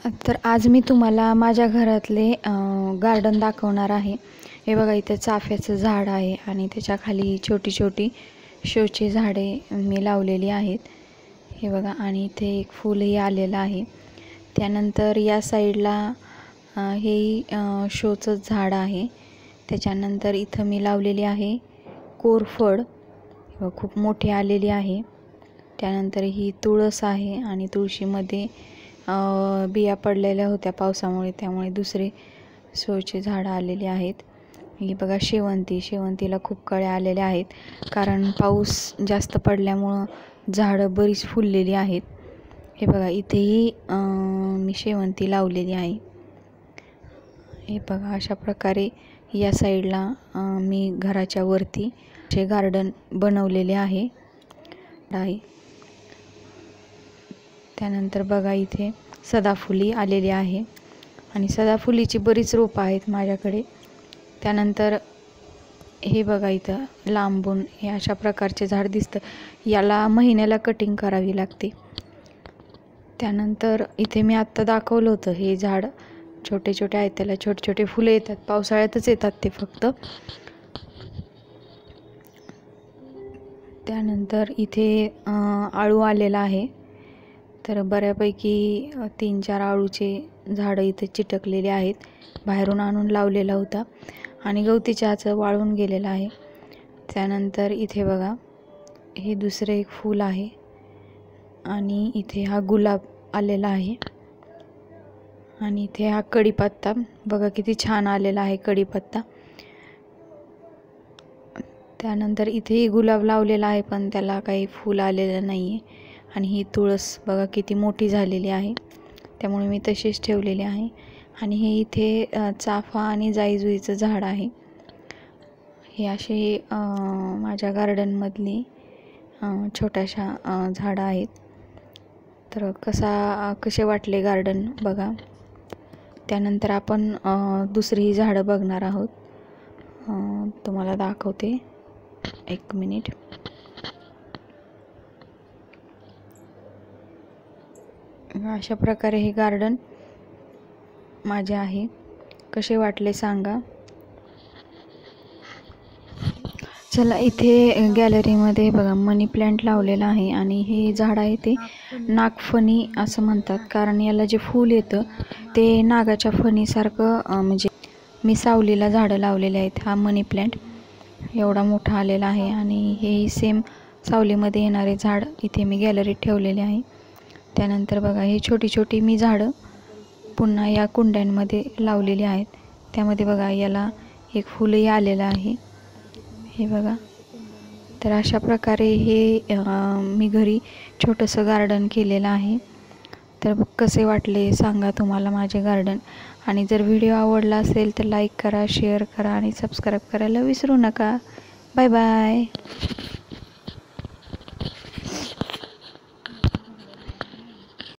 तर आज मी तुम्हाला माझ्या घरातले गार्डन दाखवणार आहे। हे बघा, इथे चाफ्याचं झाड आहे आणि त्याच्या खाली छोटी छोटी शोची झाडे मी लावलेली आहेत। हे बघा, आणि इथे एक फूलही आलेलं आहे। त्यानंतर या साईडला हे शोचं झाड आहे। त्याच्यानंतर इथं मी लावलेली आहे कोरफड, खूप मोठी आलेली आहे। त्यानंतर ही तुळस आहे आणि तुळशीमध्ये बिया पडलेल्या होत्या पावसामुळे, त्यामुळे दुसरे शोचे झाडं आलेली आहेत। ही बघा शेवंतीला खूप कळ्या आलेल्या आहेत, कारण पाऊस जास्त पडल्यामुळं झाडं बरीच फुललेली आहेत। हे बघा, इथेही मी शेवंती लावलेली आहे। हे बघा, अशा प्रकारे या साईडला मी घराच्या वरती जे गार्डन बनवलेले आहे। त्यानंतर बघा, इथे सदाफुली आलेली आहे आणि सदाफुलीची बरीच रोपं आहेत माझ्याकडे। त्यानंतर हे बघा, इथं लांबून हे अशा प्रकारचे झाड दिसतं, याला महिन्याला कटिंग करावी लागते। त्यानंतर इथे मी आत्ता दाखवलं होतं हे झाड छोटे छोटे आहेत, त्याला छोटे छोटे फुलं येतात, पावसाळ्यातच येतात ते फक्त। त्यानंतर इथे आळू आलेला आहे, तर बऱ्यापैकी 3-4 आळूचे झाडं इथे चिटकलेले आहेत। बाहेरून आणून लावलेला होता आणि गवती चहाचं वाळून गेलेलं आहे। त्यानंतर इथे बघा, हे दुसरे एक फूल आहे आणि इथे हा गुलाब आलेला आहे आणि इथे हा कढीपत्ता बघा किती छान आलेला आहे कढीपत्ता। त्यानंतर इथेही गुलाब लावलेला आहे, पण त्याला काही फूल आलेलं नाही आहे। आणि ही तुळस बघा किती मोठी झालेली आहे, त्यामुळे मी तशीच ठेवलेली आहे। आणि हे इथे चाफा आणि जाईजुईचं झाड आहे। हे असे माझ्या गार्डनमधली छोट्याशा झाडं आहेत। तर कसे वाटले गार्डन बघा। त्यानंतर आपण दुसरीही झाडं बघणार आहोत, तुम्हाला दाखवते, एक मिनिट। अशा प्रकारे हे गार्डन माझे आहे, कसे वाटले सांगा। चला, इथे गॅलरीमध्ये बघा मनी प्लांट लावलेला आहे आणि हे झाड आहे ते नागफणी असं म्हणतात, कारण याला जे फूल येतं ते नागाच्या फणीसारखं, म्हणजे मी सावलीला झाडं लावलेले आहेत। हा मनी प्लांट एवढा मोठा आलेला आहे आणि हे सेम सावलीमध्ये येणारे झाड इथे मी गॅलरीत ठेवलेले आहे। त्यानंतर बघा, हे छोटी छोटी मी झाडं पुन्हा या कुंड्यांमध्ये लावलेली आहेत, त्यामध्ये बघा याला एक फुलही आलेलं आहे। हे बघा, तर अशा प्रकारे हे मी घरी छोटंसं गार्डन केलेलं आहे। तर कसे वाटले सांगा तुम्हाला माझे गार्डन, आणि जर व्हिडिओ आवडला असेल तर लाईक करा, शेअर करा आणि सबस्क्राईब करायला विसरू नका। Bye bye.